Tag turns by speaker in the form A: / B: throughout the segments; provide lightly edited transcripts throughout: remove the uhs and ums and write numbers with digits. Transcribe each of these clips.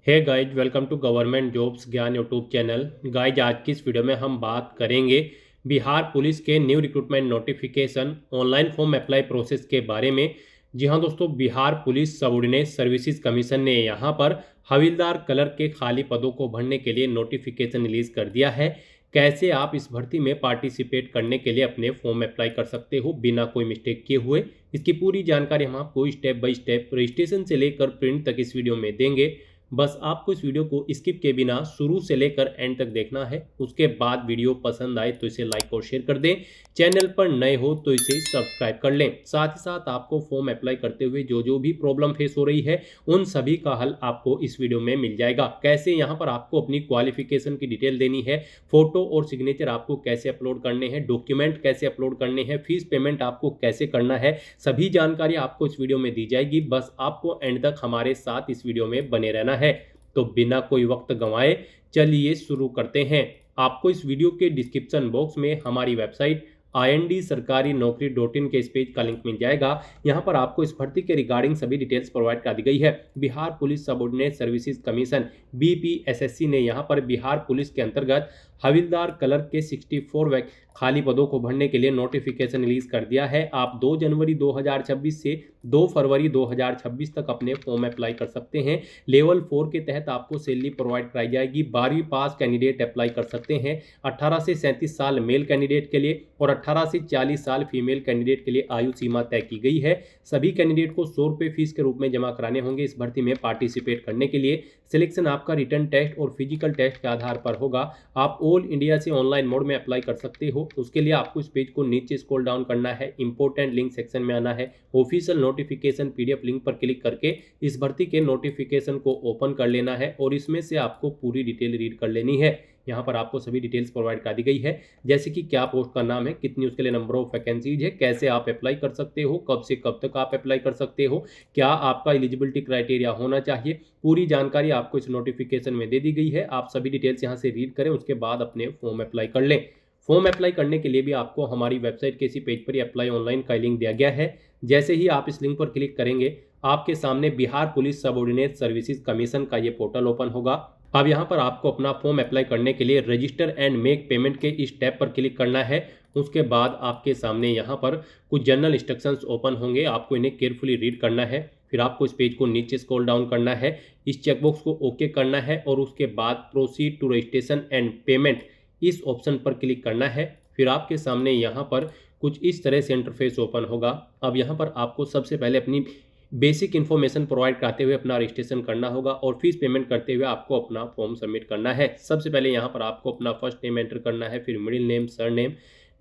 A: Hey guys, welcome to government jobs Gyan YouTube channel. Guys, आज की इस वीडियो में हम बात करेंगे बिहार पुलिस के new recruitment notification online form apply process के बारे में। जी हाँ दोस्तों, Bihar police subordinate services commission ने यहाँ पर हवलदार कलर के खाली पदों को भरने के लिए नोटिफिकेशन रिलीज कर दिया है। कैसे आप इस भर्ती में पार्टिसिपेट करने के लिए अपने फॉर्म अप्लाई कर सकते हो बिना कोई मिस्टेक किए हुए, इसकी पूरी जानकारी हम आपको स्टेप बाय स्टेप रजिस्ट्रेशन से लेकर प्रिंट तक इस वीडियो में देंगे। बस आपको इस वीडियो को स्किप के बिना शुरू से लेकर एंड तक देखना है। उसके बाद वीडियो पसंद आए तो इसे लाइक और शेयर कर दें। चैनल पर नए हो तो इसे सब्सक्राइब कर लें। साथ ही साथ आपको फॉर्म अप्लाई करते हुए जो जो भी प्रॉब्लम फेस हो रही है उन सभी का हल आपको इस वीडियो में मिल जाएगा। कैसे यहाँ पर आपको अपनी क्वालिफिकेशन की डिटेल देनी है, फोटो और सिग्नेचर आपको कैसे अपलोड करने हैं, डॉक्यूमेंट कैसे अपलोड करने हैं, फीस पेमेंट आपको कैसे करना है, सभी जानकारी आपको इस वीडियो में दी जाएगी। बस आपको एंड तक हमारे साथ इस वीडियो में बने रहना है। तो बिना कोई वक्त गंवाए चलिए शुरू करते हैं। आपको इस वीडियो के डिस्क्रिप्शन बॉक्स में हमारी वेबसाइट ind-sarkari-naukri.in के इस पेज का लिंक मिल जाएगा। यहाँ पर आपको इस भर्ती के रिगार्डिंग सभी डिटेल्स प्रोवाइड कर दी गई है। Bihar police subordinate services commission BPSSC ने यहाँ पर बिहार पुलिस के अंतर्गत हवलदार कलर के 64 खाली पदों को भरने के लिए नोटिफिकेशन रिलीज कर दिया है। आप 2 जनवरी 2026 से 2 फरवरी 2026 तक अपने फॉर्म अप्लाई कर सकते हैं। लेवल 4 के तहत आपको सैलरी प्रोवाइड कराई जाएगी। 12वीं पास कैंडिडेट अप्लाई कर सकते हैं। 18 से 37 साल मेल कैंडिडेट के लिए और 18 से 40 साल फीमेल कैंडिडेट के लिए आयु सीमा तय की गई है। सभी कैंडिडेट को 100 रुपये फीस के रूप में जमा कराने होंगे। इस भर्ती में पार्टिसिपेट करने के लिए सिलेक्शन आपका रिटर्न टेस्ट और फिजिकल टेस्ट के आधार पर होगा। आप ऑल इंडिया से ऑनलाइन मोड में अप्लाई कर सकते हो। उसके लिए आपको इस पेज को नीचे स्क्रॉल डाउन करना है, इंपोर्टेंट लिंक सेक्शन में आना है, ऑफिशियल नोटिफिकेशन PDF लिंक पर क्लिक करके इस भर्ती के नोटिफिकेशन को ओपन कर लेना है और इसमें से आपको पूरी डिटेल रीड कर लेनी है। यहाँ पर आपको सभी डिटेल्स प्रोवाइड कर दी गई है, जैसे कि क्या पोस्ट का नाम है, कितनी उसके लिए नंबर ऑफ वैकेंसीज है, कैसे आप अप्लाई कर सकते हो, कब से कब तक आप अप्लाई कर सकते हो, क्या आपका एलिजिबिलिटी क्राइटेरिया होना चाहिए। पूरी जानकारी आपको इस नोटिफिकेशन में दे दी गई है। आप सभी डिटेल्स यहाँ से रीड करें, उसके बाद अपने फॉर्म अप्लाई कर लें। फॉर्म अप्लाई करने के लिए भी आपको हमारी वेबसाइट के इसी पेज पर ही अप्लाई ऑनलाइन का लिंक दिया गया है। जैसे ही आप इस लिंक पर क्लिक करेंगे आपके सामने Bihar police subordinate services commission का ये पोर्टल ओपन होगा। अब यहाँ पर आपको अपना फॉर्म अप्लाई करने के लिए रजिस्टर एंड मेक पेमेंट के इस टैब पर क्लिक करना है। उसके बाद आपके सामने यहाँ पर कुछ जनरल इंस्ट्रक्शंस ओपन होंगे, आपको इन्हें केयरफुली रीड करना है। फिर आपको इस पेज को नीचे स्क्रॉल डाउन करना है, इस चेकबॉक्स को ओके करना है और उसके बाद proceed to registration and payment इस ऑप्शन पर क्लिक करना है। फिर आपके सामने यहाँ पर कुछ इस तरह से इंटरफेस ओपन होगा। अब यहाँ पर आपको सबसे पहले अपनी बेसिक इन्फॉर्मेशन प्रोवाइड कराते हुए अपना रजिस्ट्रेशन करना होगा और फीस पेमेंट करते हुए आपको अपना फॉर्म सबमिट करना है। सबसे पहले यहाँ पर आपको अपना फर्स्ट नेम एंटर करना है, फिर middle name, surname.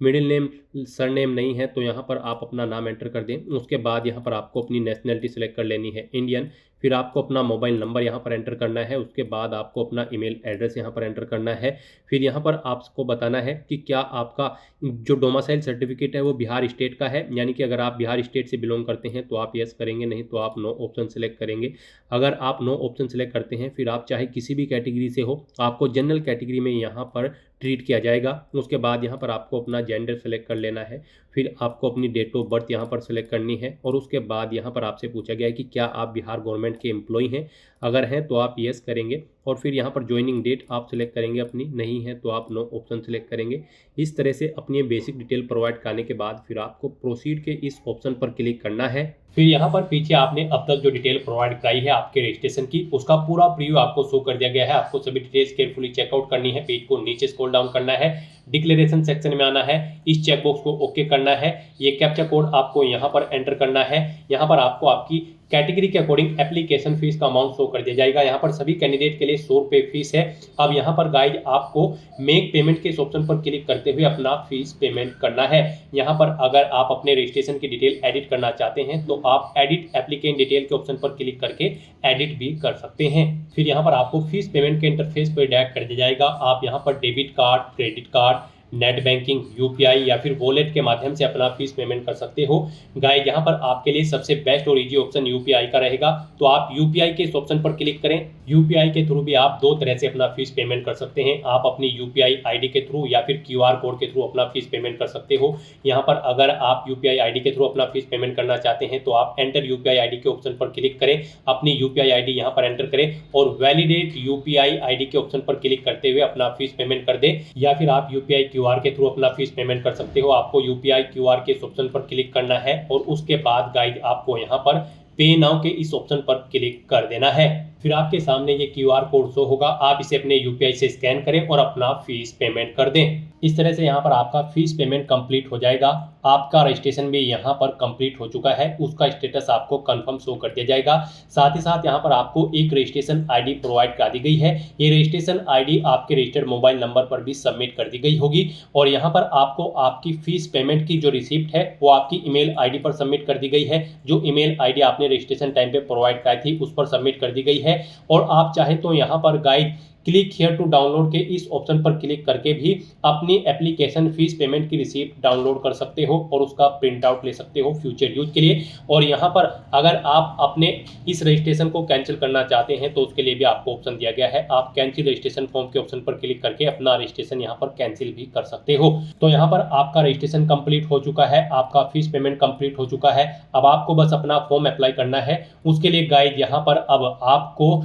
A: Middle name surname नहीं है तो यहाँ पर आप अपना नाम एंटर कर दें। उसके बाद यहाँ पर आपको अपनी नेशनलिटी सेलेक्ट कर लेनी है, इंडियन। फिर आपको अपना मोबाइल नंबर यहाँ पर एंटर करना है। उसके बाद आपको अपना ईमेल एड्रेस यहाँ पर एंटर करना है। फिर यहाँ पर आपको बताना है कि क्या आपका जो डोमिसाइल सर्टिफिकेट है वो बिहार स्टेट का है, यानी कि अगर आप बिहार स्टेट से बिलोंग करते हैं तो आप यस करेंगे, नहीं तो आप नो ऑप्शन सेलेक्ट करेंगे। अगर आप नो ऑप्शन सेलेक्ट करते हैं फिर आप चाहे किसी भी कैटेगरी से हो, आपको जनरल कैटेगरी में यहाँ पर ट्रीट किया जाएगा। उसके बाद यहाँ पर आपको अपना जेंडर सेलेक्ट कर लेना है। फिर आपको अपनी डेट ऑफ बर्थ यहाँ पर सेलेक्ट करनी है और उसके बाद यहाँ पर आपसे पूछा गया है कि क्या आप बिहार गवर्नमेंट के एम्प्लॉय हैं। अगर हैं तो आप यस करेंगे और फिर यहाँ पर ज्वाइनिंग डेट आप सिलेक्ट करेंगे अपनी, नहीं है तो आप नो ऑप्शन सेलेक्ट करेंगे। इस तरह से अपनी बेसिक डिटेल प्रोवाइड करने के बाद फिर आपको प्रोसीड के इस ऑप्शन पर क्लिक करना है। फिर यहाँ पर पीछे आपने अब तक जो डिटेल प्रोवाइड कराई है आपके रजिस्ट्रेशन की, उसका पूरा प्रीव्यू आपको शो कर दिया गया है। आपको सभी डिटेल्स केयरफुली चेकआउट करनी है। पेज को नीचे स्क्रॉल डाउन करना है, डिक्लेरेशन सेक्शन में आना है, इस चेकबॉक्स को ओके करना है। ये कैप्चा कोड आपको यहाँ पर एंटर करना है। यहाँ पर आपको आपकी कैटेगरी के अकॉर्डिंग एप्लीकेशन फीस का अमाउंट शो कर दिया जाएगा। यहाँ पर सभी कैंडिडेट के लिए 100 रुपये फीस है। अब यहाँ पर गाइज आपको मेक पेमेंट के इस ऑप्शन पर क्लिक करते हुए अपना फीस पेमेंट करना है। यहाँ पर अगर आप अपने रजिस्ट्रेशन की डिटेल एडिट करना चाहते हैं तो आप एडिट एप्लीकेंट डिटेल के ऑप्शन पर क्लिक करके एडिट भी कर सकते हैं। फिर यहाँ पर आपको फीस पेमेंट के इंटरफेस पर डायरेक्ट कर दिया जाएगा। आप यहाँ पर debit card, credit card, net banking, UPI या फिर वॉलेट के माध्यम से अपना फीस पेमेंट कर सकते हो। गाइस यहाँ पर आपके लिए सबसे बेस्ट और इजी ऑप्शन यूपीआई का रहेगा, तो आप यूपीआई के इस ऑप्शन पर क्लिक करें। यूपीआई के थ्रू भी आप दो तरह से अपना फीस पेमेंट कर सकते हैं। आप अपनी यूपीआई आईडी के थ्रू या फिर क्यूआर कोड के थ्रू अपना फीस पेमेंट कर सकते हो। यहाँ पर अगर आप यूपीआई आईडी के थ्रू अपना फीस पेमेंट करना चाहते हैं तो आप एंटर यूपीआई आईडी के ऑप्शन पर क्लिक करें, अपनी यूपीआई आईडी यहाँ पर एंटर करें और वैलिडेट यूपीआई आईडी के ऑप्शन पर क्लिक करते हुए अपना फीस पेमेंट कर दें। या फिर आप यूपीआई क्यूआर के थ्रू अपना फीस पेमेंट कर सकते हो। आपको यूपीआई क्यूआर के इस ऑप्शन पर क्लिक करना है और उसके बाद गाइड आपको यहाँ पर पे नाउ के इस ऑप्शन पर क्लिक कर देना है। फिर आपके सामने ये क्यूआर कोड शो होगा, आप इसे अपने यूपीआई से स्कैन करें और अपना फीस पेमेंट कर दें। इस तरह से यहाँ पर आपका फीस पेमेंट कंप्लीट हो जाएगा। आपका रजिस्ट्रेशन भी यहाँ पर कंप्लीट हो चुका है, उसका स्टेटस आपको कंफर्म शो कर दिया जाएगा। साथ ही साथ यहाँ पर आपको एक रजिस्ट्रेशन आईडी प्रोवाइड करा दी गई है। ये रजिस्ट्रेशन आईडी आपके रजिस्टर्ड मोबाइल नंबर पर भी सबमिट कर दी गई होगी और यहाँ पर आपको आपकी फीस पेमेंट की जो रिसिप्ट है वो आपकी ईमेल आईडी पर सबमिट कर दी गई है। जो ईमेल आईडी आपने रजिस्ट्रेशन टाइम पे प्रोवाइड कराई थी उस पर सबमिट कर दी गई है। और आप चाहे तो यहाँ पर guide click here to download के इस ऑप्शन पर क्लिक करके भी अपनी एप्लीकेशन फीस पेमेंट की रिसीप्ट डाउनलोड कर सकते हो और उसका प्रिंट आउट ले सकते हो फ्यूचर यूज के लिए। और यहाँ पर अगर आप अपने इस रजिस्ट्रेशन को कैंसिल करना चाहते हैं तो उसके लिए भी आपको ऑप्शन दिया गया है। आप कैंसिल रजिस्ट्रेशन फॉर्म के ऑप्शन पर क्लिक करके अपना रजिस्ट्रेशन यहाँ पर कैंसिल भी कर सकते हो। तो यहाँ पर आपका रजिस्ट्रेशन कंप्लीट हो चुका है, आपका फीस पेमेंट कंप्लीट हो चुका है। अब आपको बस अपना फॉर्म अप्लाई करना है। उसके लिए गाइड यहाँ पर अब आपको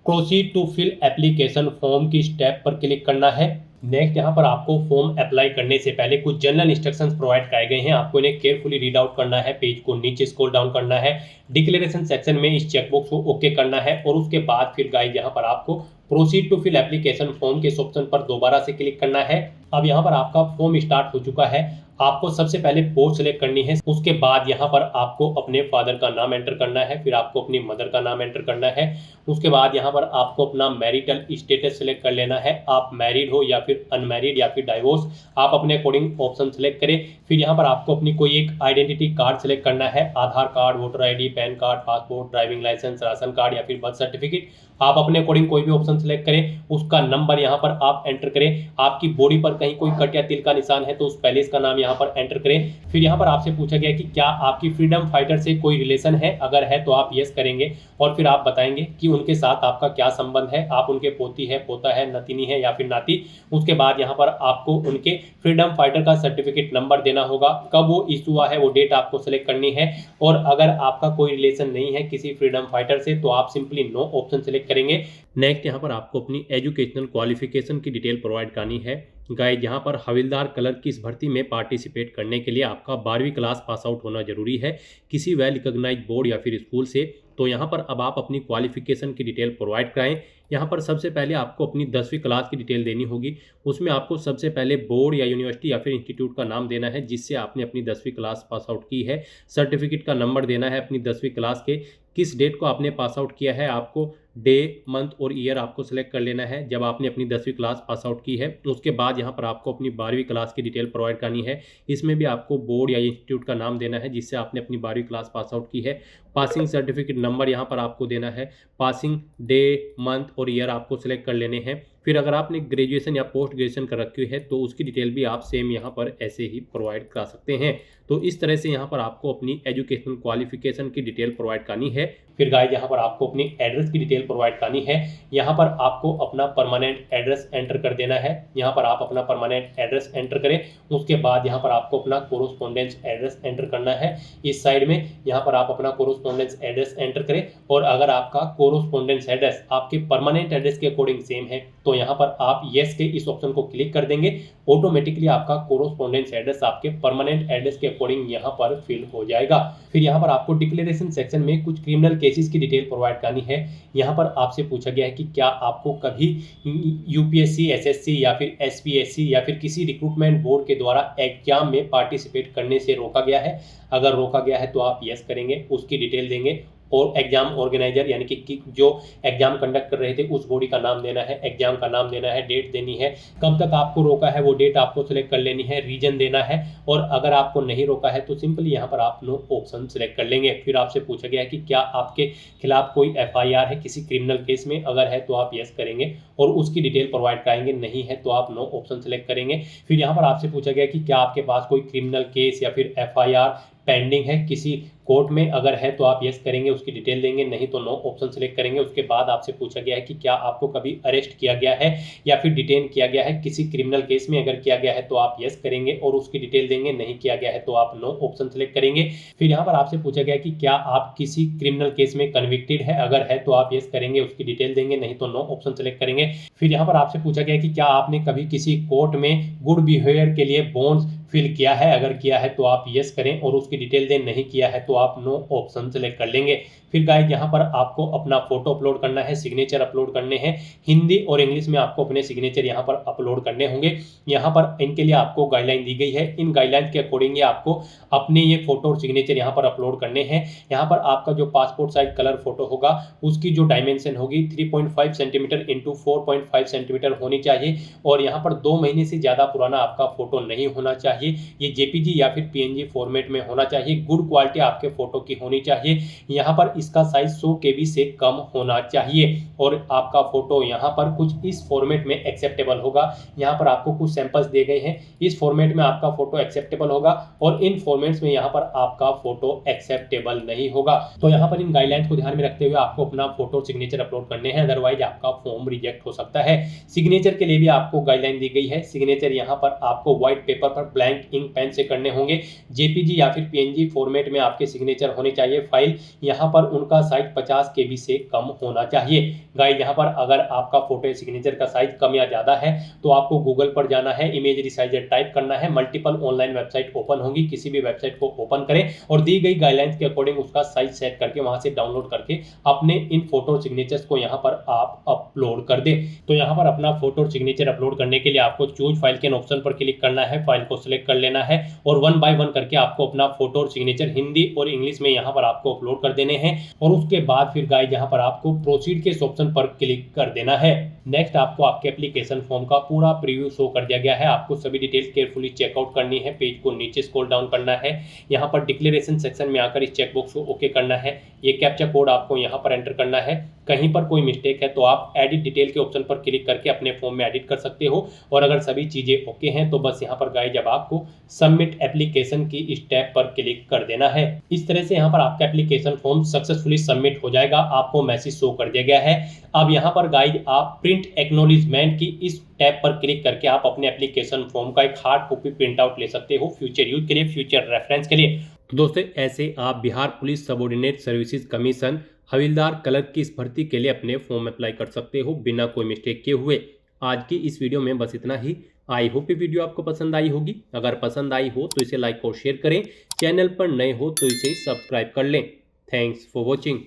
A: proceed to fill application form की स्टेप पर क्लिक करना है। नेक्स्ट यहाँ पर आपको फॉर्म अप्लाई करने से पहले कुछ जनरल इंस्ट्रक्शंस प्रोवाइड कराए गए हैं, आपको इन्हें केयरफुली रीड आउट करना है। पेज को नीचे स्क्रॉल डाउन करना है, डिक्लेरेशन सेक्शन में इस चेकबॉक्स को ओके करना है और उसके बाद फिर गाइड यहाँ पर आपको proceed to fill application form के ऑप्शन पर दोबारा से क्लिक करना है। अब यहाँ पर आपका फॉर्म स्टार्ट हो चुका है। आपको सबसे पहले पोस्ट सेलेक्ट करनी है, उसके बाद यहाँ पर आपको अपने फादर का नाम एंटर करना है, फिर आपको अपनी मदर का नाम एंटर करना है। उसके बाद यहाँ पर आपको अपना मैरिटल स्टेटस सेलेक्ट कर लेना है, आप मैरिड हो या फिर अनमैरिड या फिर डाइवोर्स, आप अपने अकॉर्डिंग ऑप्शन सेलेक्ट करें। फिर यहाँ पर आपको अपनी कोई एक आइडेंटिटी कार्ड सेलेक्ट करना है, Aadhaar card, voter ID, PAN card, passport, driving licence, ration card या फिर बर्थ सर्टिफिकेट, आप अपने अकॉर्डिंग कोई भी ऑप्शन सेलेक्ट करें। उसका नंबर यहाँ पर आप एंटर करें। आपकी बॉडी पर कहीं कोई कट या तिल का निशान है तो उस पैलेस का नाम यहाँ पर एंटर करें। फिर यहाँ पर आपसे पूछा गया कि क्या आपकी फ्रीडम फाइटर से कोई रिलेशन है, अगर है तो आप यस करेंगे और फिर आप बताएंगे कि उनके साथ आपका क्या संबंध है, आप उनके पोती है, पोता है, नतिनी है या फिर नाती। उसके बाद यहाँ पर आपको उनके फ्रीडम फाइटर का सर्टिफिकेट नंबर देना होगा, कब वो इशू हुआ है वो डेट आपको सेलेक्ट करनी है। और अगर आपका कोई रिलेशन नहीं है किसी फ्रीडम फाइटर से तो आप सिंपली नो ऑप्शन सेलेक्ट करेंगे। नेक्स्ट यहाँ पर आपको अपनी एजुकेशनल क्वालिफिकेशन की डिटेल प्रोवाइड करनी है। गाइड यहाँ पर हविलदार क्लर्क की इस भर्ती में पार्टिसिपेट करने के लिए आपका 12वीं क्लास पास आउट होना जरूरी है किसी वेल रिकॉग्नाइज्ड बोर्ड या फिर स्कूल से। तो यहाँ पर अब आप अपनी क्वालिफिकेशन की डिटेल प्रोवाइड कराएं। यहाँ पर सबसे पहले आपको अपनी 10वीं क्लास की डिटेल देनी होगी। उसमें आपको सबसे पहले बोर्ड या यूनिवर्सिटी या फिर इंस्टीट्यूट का नाम देना है जिससे आपने अपनी 10वीं क्लास पास आउट की है। सर्टिफिकेट का नंबर देना है अपनी 10वीं क्लास के, किस डेट को आपने पास आउट किया है, आपको डे, मंथ और ईयर आपको सेलेक्ट कर लेना है जब आपने अपनी 10वीं क्लास पास आउट की है। उसके बाद यहाँ पर आपको अपनी 12वीं क्लास की डिटेल प्रोवाइड करनी है। इसमें भी आपको बोर्ड या इंस्टीट्यूट का नाम देना है जिससे आपने अपनी 12वीं क्लास पास आउट की है। पासिंग सर्टिफिकेट नंबर यहाँ पर आपको देना है, पासिंग डे, मंथ और ईयर आपको सेलेक्ट कर लेने हैं। फिर अगर आपने ग्रेजुएशन या पोस्ट ग्रेजुएशन कर रखी है तो उसकी डिटेल भी आप सेम यहाँ पर ऐसे ही प्रोवाइड करा सकते हैं। तो इस तरह से यहाँ पर आपको अपनी एजुकेशनल क्वालिफिकेशन की डिटेल प्रोवाइड करनी है। फिर गाइस यहाँ पर आपको अपनी एड्रेस की डिटेल प्रोवाइड करनी है। यहाँ पर आपको अपना परमानेंट एड्रेस एंटर कर देना है। यहाँ पर आप अपना परमानेंट एड्रेस एंटर करें। उसके बाद यहाँ पर आपको अपना कोरोस्पोंडेंस एड्रेस एंटर करना है। इस साइड में यहाँ पर आप अपना कोरोस्पोंडेंस एड्रेस एंटर करें और अगर आपका कोरोस्पोंडेंस एड्रेस आपके परमानेंट एड्रेस के अकॉर्डिंग सेम है तो यहाँ पर आप येस के इस ऑप्शन को क्लिक कर देंगे। ऑटोमेटिकली आपका कोरोस्पोंडेंस एड्रेस आपके परमानेंट एड्रेस के अकॉर्डिंग यहाँ पर फिल हो जाएगा। फिर यहाँ पर आपको डिक्लेरेशन सेक्शन में कुछ क्रिमिनल केसेस की डिटेल प्रोवाइड करनी है। यहाँ पर आपसे पूछा गया है कि क्या आपको कभी यूपीएससी, एसएससी या फिर एसपीएससी या फिर किसी रिक्रूटमेंट बोर्ड के द्वारा एग्जाम में पार्टिसिपेट करने से रोका गया है। अगर रोका गया है तो आप यस करेंगे, उसकी डिटेल देंगे और एग्जाम ऑर्गेनाइजर यानी कि जो एग्जाम कंडक्ट कर रहे थे उस बॉडी का नाम देना है, एग्जाम का नाम देना है, डेट देनी है, कब तक आपको रोका है वो डेट आपको सिलेक्ट कर लेनी है, रीजन देना है। और अगर आपको नहीं रोका है तो सिंपली यहाँ पर आप नो ऑप्शन सिलेक्ट कर लेंगे। फिर आपसे पूछा गया है कि क्या आपके खिलाफ कोई FIR है किसी क्रिमिनल केस में, अगर है तो आप यस करेंगे और उसकी डिटेल प्रोवाइड कराएंगे, नहीं है तो आप नो ऑप्शन सिलेक्ट करेंगे। फिर यहाँ पर आपसे पूछा गया कि क्या आपके पास कोई क्रिमिनल केस या फिर FIR पेंडिंग है किसी कोर्ट में, अगर है तो आप यस करेंगे, उसकी डिटेल देंगे, नहीं तो नो ऑप्शन सिलेक्ट करेंगे। उसके बाद आपसे पूछा गया है कि क्या आपको कभी अरेस्ट किया गया है या फिर डिटेन किया गया है किसी क्रिमिनल केस में, अगर किया गया है तो आप यस करेंगे और उसकी डिटेल देंगे, नहीं किया गया है तो आप नो ऑप्शन सिलेक्ट करेंगे। फिर यहाँ पर आपसे पूछा गया कि क्या आप किसी क्रिमिनल केस में कन्विक्टेड है, अगर है तो आप यस करेंगे, उसकी डिटेल देंगे, नहीं तो नो ऑप्शन सिलेक्ट करेंगे। फिर यहाँ पर आपसे पूछा गया कि क्या आपने कभी किसी कोर्ट में गुड बिहेवियर के लिए बॉन्ड्स फिल किया है, अगर किया है तो आप यस करें और उसकी डिटेल दें, नहीं किया है तो आप नो ऑप्शन सेलेक्ट कर लेंगे। फिर गाइस यहाँ पर आपको अपना फोटो अपलोड करना है, सिग्नेचर अपलोड करने हैं, हिंदी और इंग्लिश में आपको अपने सिग्नेचर यहाँ पर अपलोड करने होंगे। यहाँ पर इनके लिए आपको गाइडलाइन दी गई है, इन गाइडलाइन के अकॉर्डिंग आपको अपने ये फोटो और सिग्नेचर यहाँ पर अपलोड करने हैं। यहाँ पर आपका जो पासपोर्ट साइज कलर फोटो होगा उसकी जो डायमेंशन होगी 3.5 सेंटीमीटर इंटू 4.5 सेंटीमीटर होनी चाहिए और यहाँ पर 2 महीने से ज़्यादा पुराना आपका फोटो नहीं होना चाहिए। ये JPG या फिर PNG फॉर्मेट में होना चाहिए, गुड क्वालिटी आपके फोटो की होनी चाहिए। यहाँ पर इसका साइज 100 KB से कम होना चाहिए और आपका फोटो यहाँ पर कुछ इस फॉर्मेट में एक्सेप्टेबल होगा। यहाँ पर आपको कुछ सैंपल्स दिए गए हैं, इस फॉर्मेट में आपका फोटो एक्सेप्टेबल होगा और इन फॉर्मेट्स में यहाँ पर आपका फोटो एक्सेप्टेबल नहीं होगा। तो यहाँ पर इन गाइडलाइंस को ध्यान में रखते हुए आपको अपना फोटो सिग्नेचर अपलोड करने हैं, अदरवाइज आपका फॉर्म रिजेक्ट हो सकता है। सिग्नेचर के लिए भी आपको गाइडलाइन दी गई है, सिग्नेचर यहाँ पर आपको व्हाइट पेपर पर ब्लैंक इंक पेन से करने होंगे। JPG या फिर PNG फॉर्मेट में आपके सिग्नेचर होने चाहिए। फाइल यहाँ पर उनका साइज 50 KB से कम होना चाहिए। गाइस यहाँ पर अगर आपका फोटो सिग्नेचर का साइज कम या ज्यादा है तो आपको गूगल पर जाना है, इमेज रिसाइजर टाइप करना है, मल्टीपल ऑनलाइन वेबसाइट ओपन होंगी, किसी भी वेबसाइट को ओपन करें और दी गई गाइडलाइंस के अकॉर्डिंग उसका साइज सेट करके वहां से डाउनलोड करके अपने इन फोटो सिग्नेचर्स को यहाँ पर आप अपलोड कर दे। तो यहाँ पर अपना फोटो सिग्नेचर अपलोड करने के लिए आपको चूज फाइल के ऑप्शन पर क्लिक करना है, फाइल को सिलेक्ट कर लेना है और 1 बाय 1 करके आपको अपना फोटो और सिग्नेचर हिंदी और इंग्लिश में यहाँ पर आपको अपलोड कर देने हैं और उसके बाद फिर गाइस यहाँ पर आपको प्रोसीड के ऑप्शन पर क्लिक कर देना है। नेक्स्ट आपको आपके एप्लीकेशन फॉर्म का पूरा प्रीव्यू शो कर दिया गया है, आपको सभी डिटेल्स केयरफुली चेकआउट करनी है, पेज को नीचे स्क्रॉल डाउन करना है, यहाँ पर डिक्लेरेशन सेक्शन में आकर इस चेकबॉक्स को ओके करना है, ये कैप्चा कोड आपको यहाँ पर एंटर करना है। कहीं पर कोई मिस्टेक है तो आप एडिट डिटेल के ऑप्शन पर क्लिक करके अपने फॉर्म में एडिट कर सकते हो और अगर सभी चीजें ओके हैं तो बस यहाँ पर गाइस जब आपको सबमिट एप्लीकेशन की स्टेप पर क्लिक कर देना है। इस तरह से यहाँ पर आपका एप्लीकेशन फॉर्म सक्सेसफुली सबमिट हो जाएगा, आपको मैसेज शो कर दिया गया है। अब यहाँ पर गाइस आप प्रिंट एक्नॉलेजमेंट की इस टैब पर क्लिक करके आप अपने एप्लीकेशन फॉर्म का एक हार्ड कॉपी प्रिंट आउट ले सकते हो फ्यूचर यूज के लिए, फ्यूचर रेफरेंस के लिए। तो दोस्तों ऐसे आप Bihar police subordinate services commission havildar clerk की इस भर्ती के लिए अपने फॉर्म अप्लाई कर सकते हो बिना कोई मिस्टेक किए हुए। आज की इस वीडियो में बस इतना ही। आई होप ये वीडियो आपको पसंद आई होगी, अगर पसंद आई हो तो इसे लाइक और शेयर करें, चैनल पर नए हो तो इसे सब्सक्राइब कर लें। Thanks for watching.